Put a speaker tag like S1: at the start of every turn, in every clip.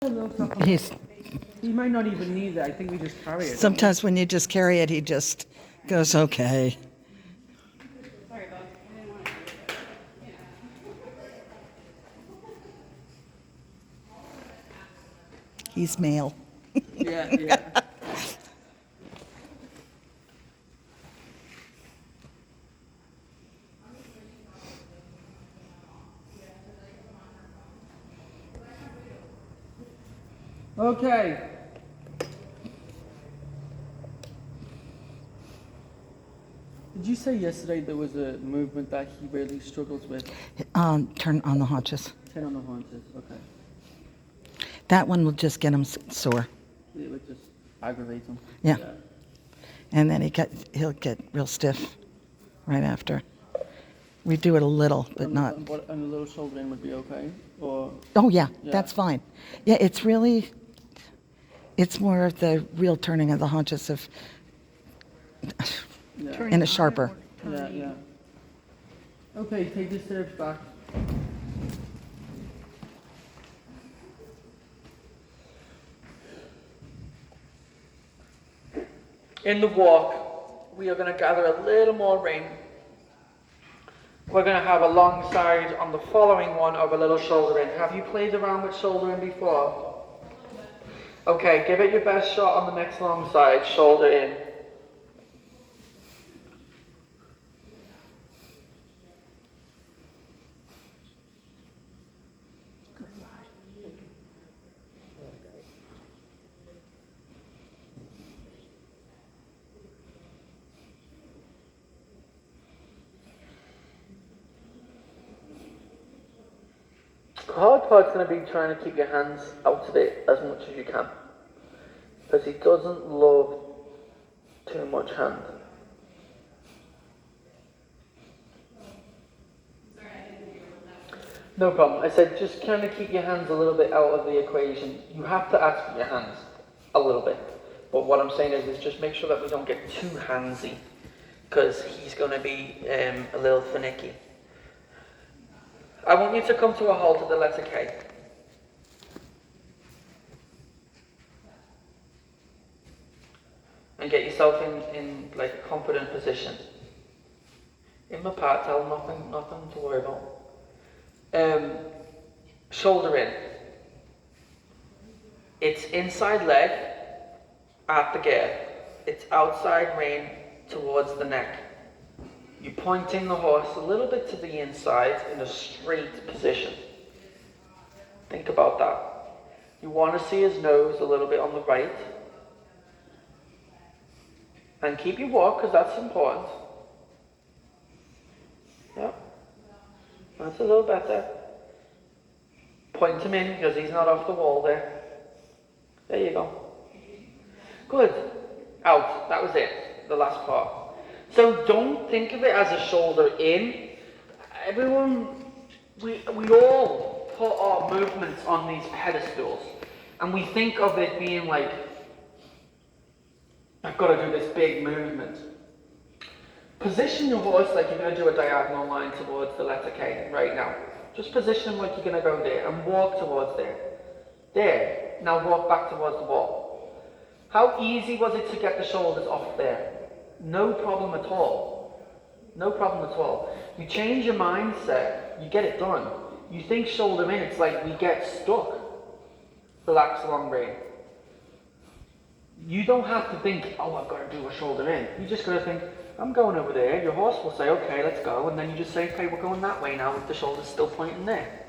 S1: a little tough on
S2: He's,
S1: He might not even need that. I think we just carry it.
S2: sometimes when you just carry it, he just goes, okay.
S3: Sorry, bud. I didn't want to
S2: He's male.
S1: Yeah, yeah. Okay. Did you say yesterday there was a movement that he really struggles with?
S2: Turn on the haunches.
S1: 10 on the haunches, okay.
S2: That one will just get him sore.
S1: It would just aggravate him.
S2: Yeah. And then he'll get real stiff right after. We do it a little, but not.
S1: And a little shoulder in would be okay? Or
S2: Oh, yeah, that's fine. Yeah, it's more of the real turning of the haunches of, in a sharper.
S1: Yeah, yeah. Okay, take the stairs back. In the walk, we are going to gather a little more rain. We're going to have a long side on the following one of a little shoulder in. Have you played around with shoulder in before? Okay, give it your best shot on the next long side, shoulder in. The hard part's going to be trying to keep your hands out of it as much as you can. Because he doesn't love too much hand. No problem. I said just kind of keep your hands a little bit out of the equation. You have to ask for your hands a little bit. But what I'm saying is just make sure that we don't get too handsy. Because he's going to be a little finicky. I want you to come to a halt at the letter K. And get yourself in like a confident position. In my part, tell nothing to worry about. Shoulder in. It's inside leg at the gear. It's outside rein towards the neck. You're pointing the horse a little bit to the inside in a straight position. Think about that. You want to see his nose a little bit on the right. And keep your walk, because that's important. Yep. That's a little better. Point him in, because he's not off the wall there. There you go. Good. Out. That was it. The last part. So don't think of it as a shoulder in. Everyone, we all put our movements on these pedestals. And we think of it being like, I've got to do this big movement. Position your horse like you're going to do a diagonal line towards the letter K right now. Just position him like you're going to go there and walk towards there. There. Now walk back towards the wall. How easy was it to get the shoulders off there? No problem at all. No problem at all. You change your mindset, you get it done. You think shoulder in, it's like we get stuck. Relax long rein. You don't have to think, oh, I've got to do a shoulder in. You just got to think, I'm going over there. Your horse will say, okay, let's go. And then you just say, okay, we're going that way now with the shoulders still pointing there.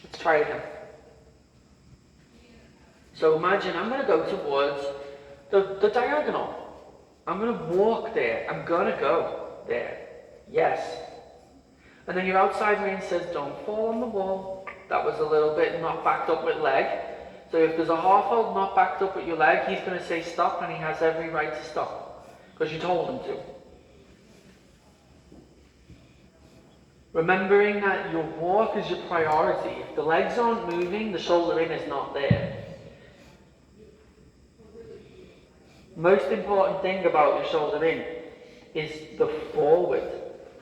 S1: Let's try it again. So imagine I'm going to go towards the diagonal. I'm going to walk there. I'm going to go there. Yes. And then your outside rein says, don't fall on the wall. That was a little bit not backed up with leg. So if there's a half hold not backed up with your leg, he's going to say stop, and he has every right to stop. Because you told him to. Remembering that your walk is your priority. If the legs aren't moving, the shoulder in is not there. Most important thing about your shoulder in is the forward,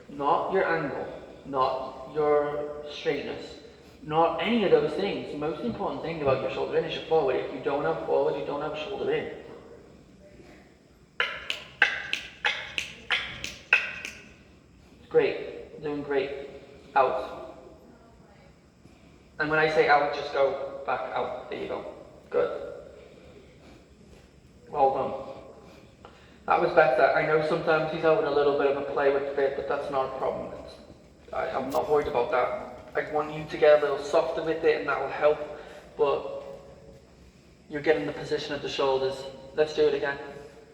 S1: not your angle, not your straightness, not any of those things. The most important thing about your shoulder in is your forward. If you don't have forward, you don't have shoulder in. Great, doing great. Out. And when I say out, just go back out. There you go. Good. Well done. That was better. I know sometimes he's having a little bit of a play with it, but that's not a problem. I'm not worried about that. I want you to get a little softer with it, and that will help. But you're getting the position of the shoulders. Let's do it again.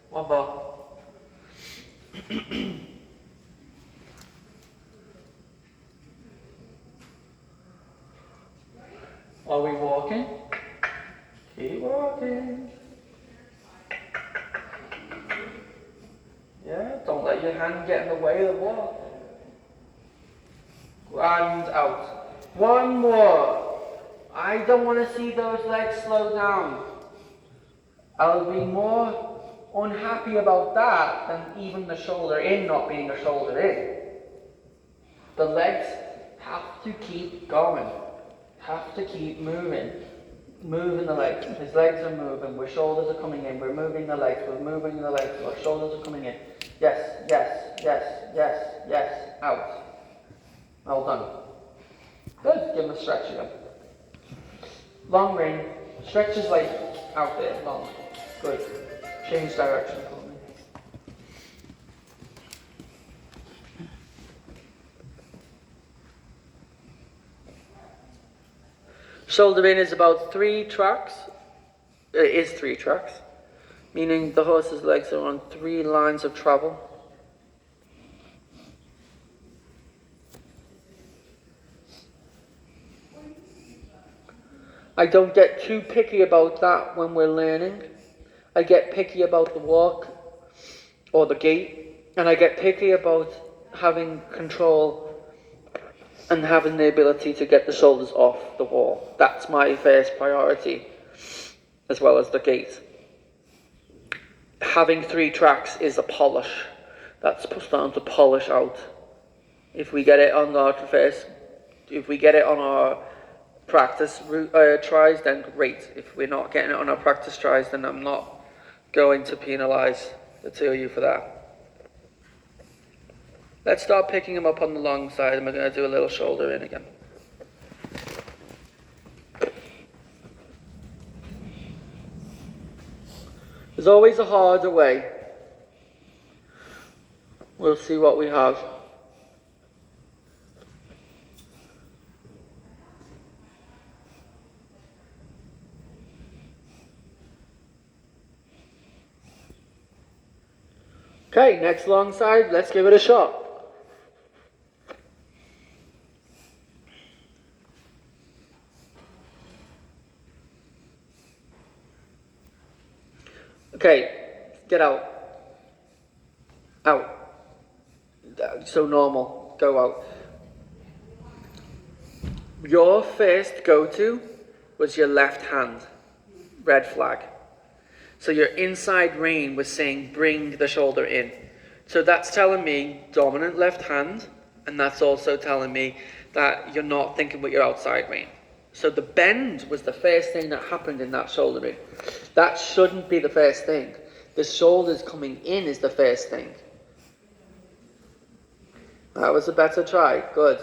S1: One more. Are we walking? Keep walking. Yeah, don't let your hand get in the way of the walk. And out. One more. I don't want to see those legs slow down. I'll be more unhappy about that than even the shoulder in not being a shoulder in. The legs have to keep going. Have to keep moving. Moving the legs. His legs are moving. Our shoulders are coming in. We're moving the legs. We're moving the legs. Our shoulders are coming in. Yes, yes, yes, yes, yes. Out. Well done. Good. Give him a stretch again. Long range. Stretch his leg out there. Long. Good. Change direction for me. Shoulder in is about 3 tracks. It is 3 tracks, meaning the horse's legs are on 3 lines of travel. I don't get too picky about that when we're learning. I get picky about the walk or the gait, and I get picky about having control and having the ability to get the shoulders off the wall. That's my first priority, as well as the gait. Having 3 tracks is a polish. That's starting to polish out. If we get it on our practice tries, then great. If we're not getting it on our practice tries, then I'm not going to penalise the 2 of you for that. Let's start picking him up on the long side, and we're going to do a little shoulder in again. There's always a harder way. We'll see what we have. Okay, next long side, let's give it a shot. Okay, get out. Out. So normal, go out. Your first go-to was your left hand. Red flag. So your inside rein was saying bring the shoulder in. So that's telling me dominant left hand, and that's also telling me that you're not thinking with your outside rein. So the bend was the first thing that happened in that shoulder rein. That shouldn't be the first thing. The shoulders coming in is the first thing. That was a better try. Good.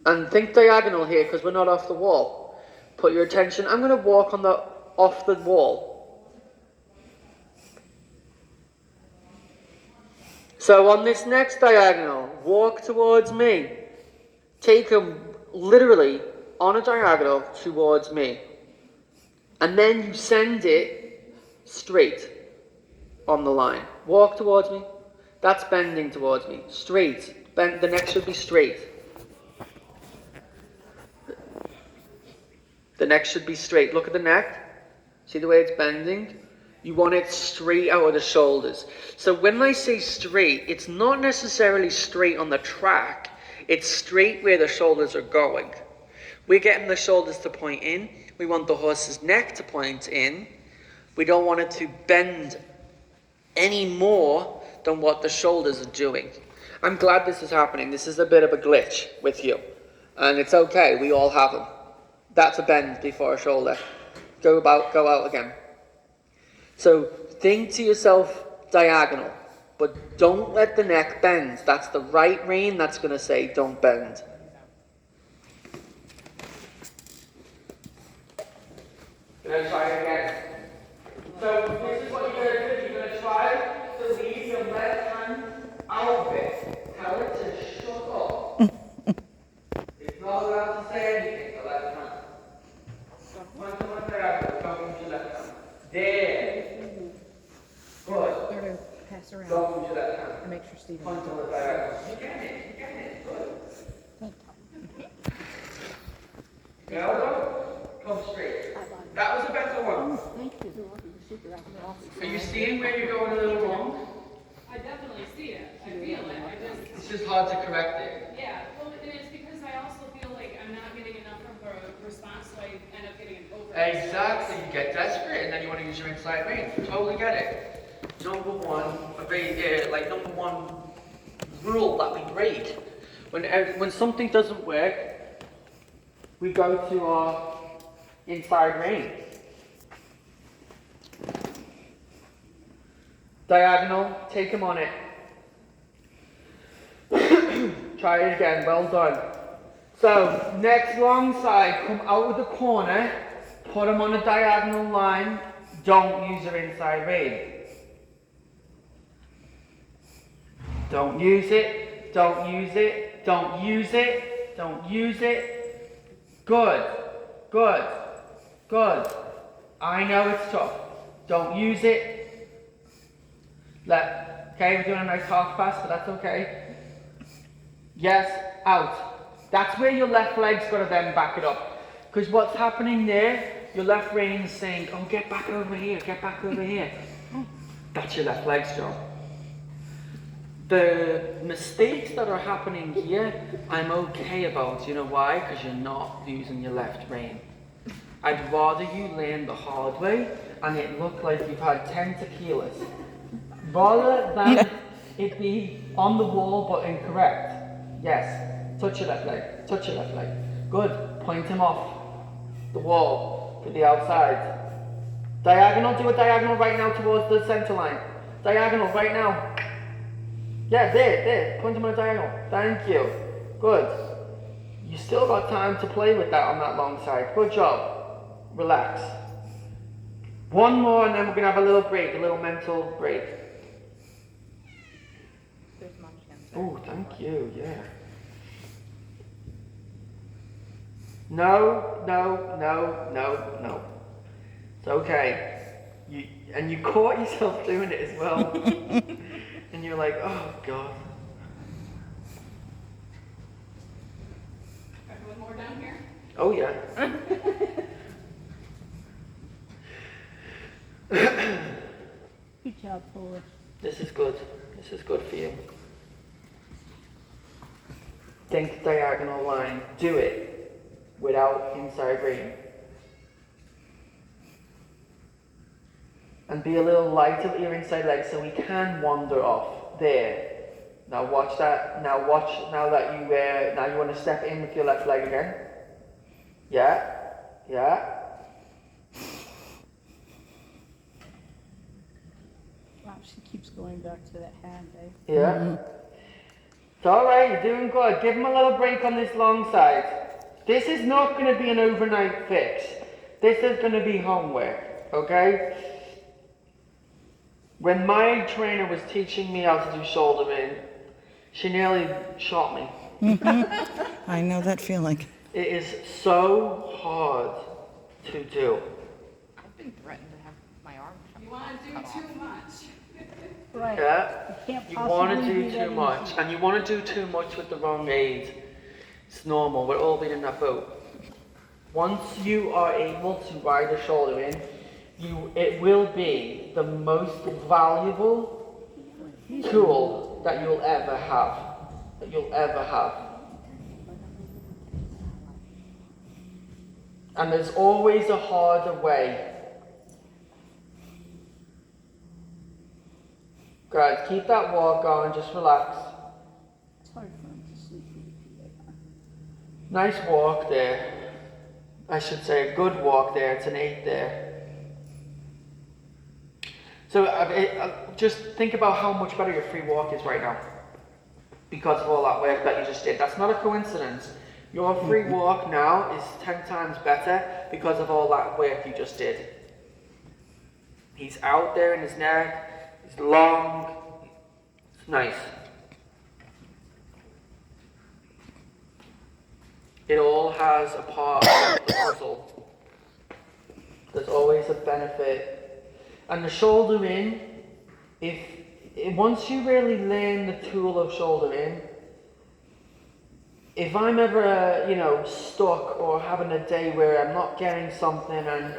S1: And think diagonal here, because we're not off the wall. Put your attention. I'm going to walk off the wall. So on this next diagonal, walk towards me. Take them literally on a diagonal towards me. And then you send it straight on the line. Walk towards me. That's bending towards me. Straight. Bend. The neck should be straight. The neck should be straight. Look at the neck. See the way it's bending? You want it straight out of the shoulders. So when I say straight, it's not necessarily straight on the track. It's straight where the shoulders are going. We're getting the shoulders to point in. We want the horse's neck to point in. We don't want it to bend any more than what the shoulders are doing. I'm glad this is happening. This is a bit of a glitch with you. And it's okay, we all have them. That's a bend before a shoulder. Go out again. So think to yourself diagonal, but don't let the neck bend. That's the right rein that's going to say don't bend. Gonna try it again. So this is what you're going to do. You're going to try to leave your left hand out of it. Tell it to shut up. It's not allowed to say anything, the left hand. Point to my diagonal, don't use your left hand. There. Good.
S3: Or to pass around
S1: Don't use your left hand.
S3: and make sure Stephen.
S1: Point to the diagonal. You get it, good. Now come straight. That was a better one.
S3: Thank you.
S1: Are you seeing where you're going a little wrong?
S4: I definitely see it. I feel it.
S1: It's just hard to correct it.
S4: Yeah. Well, and it's because I also feel like I'm not getting enough of a response, so I end up getting an over.
S1: Exactly. You get desperate and then you want to use your inside rein. Totally get it. Number one rule that we break. When something doesn't work, we go to our inside rein. Diagonal, take him on it. Try it again, well done. So, next long side, come out of the corner, put him on a diagonal line, don't use your inside rein. Don't use it, don't use it, don't use it, don't use it. Good, good, good. I know it's tough. Don't use it. Okay, we're doing a nice half pass, but that's okay. Yes, out. That's where your left leg's got to then back it up. Because what's happening there, your left rein is saying, oh, get back over here, get back over here. That's your left leg's job. The mistakes that are happening here, I'm okay about. You know why? Because you're not using your left rein. I'd rather you learn the hard way and it look like you've had 10 tequilas. Rather than it be on the wall but incorrect. Yes. Touch your left leg. Touch your left leg. Good. Point him off the wall to the outside. Diagonal. Do a diagonal right now towards the center line. Diagonal right now. Yeah, there. Point him on a diagonal. Thank you. Good. You still got time to play with that on that long side. Good job. Relax. One more and then we're going to have a little break, a little mental break. Oh, thank you, yeah. No. It's okay. You caught yourself doing it as well. And you're like, oh, God.
S4: One more down here.
S1: Oh, yeah.
S3: Good job, Paula.
S1: This is good. This is good for you. Think diagonal line. Do it without inside rein. And be a little lighter with your inside leg so we can wander off. There. Now watch that. Now that you want to step in with your left leg again. Yeah.
S3: Wow, she keeps going back to that hand, eh?
S1: Yeah. Mm-hmm. It's alright, you're doing good. Give him a little break on this long side. This is not going to be an overnight fix. This is going to be homework, okay? When my trainer was teaching me how to do shoulder in, she nearly shot me.
S2: I know that feeling.
S1: It is so hard to do.
S5: I've been threatened to have my arm
S4: You want to do too much.
S3: Right.
S1: Yeah?
S3: Can't
S1: You want to
S3: possibly
S1: do
S3: be that
S1: too much,
S3: easy.
S1: and you want to do too much with the wrong aid. It's normal, we're all been in that boat. Once you are able to ride a shoulder in, it will be the most valuable tool that you'll ever have. And there's always a harder way. Good, keep that walk going, just relax. Nice walk there. I should say a good walk there. It's an 8 there. So just think about how much better your free walk is right now because of all that work that you just did. That's not a coincidence. Your free walk now is 10 times better because of all that work you just did. He's out there in his neck. It's long. It's nice. It all has a part of the puzzle. There's always a benefit. And the shoulder in, once you really learn the tool of shoulder in, if I'm ever, stuck or having a day where I'm not getting something and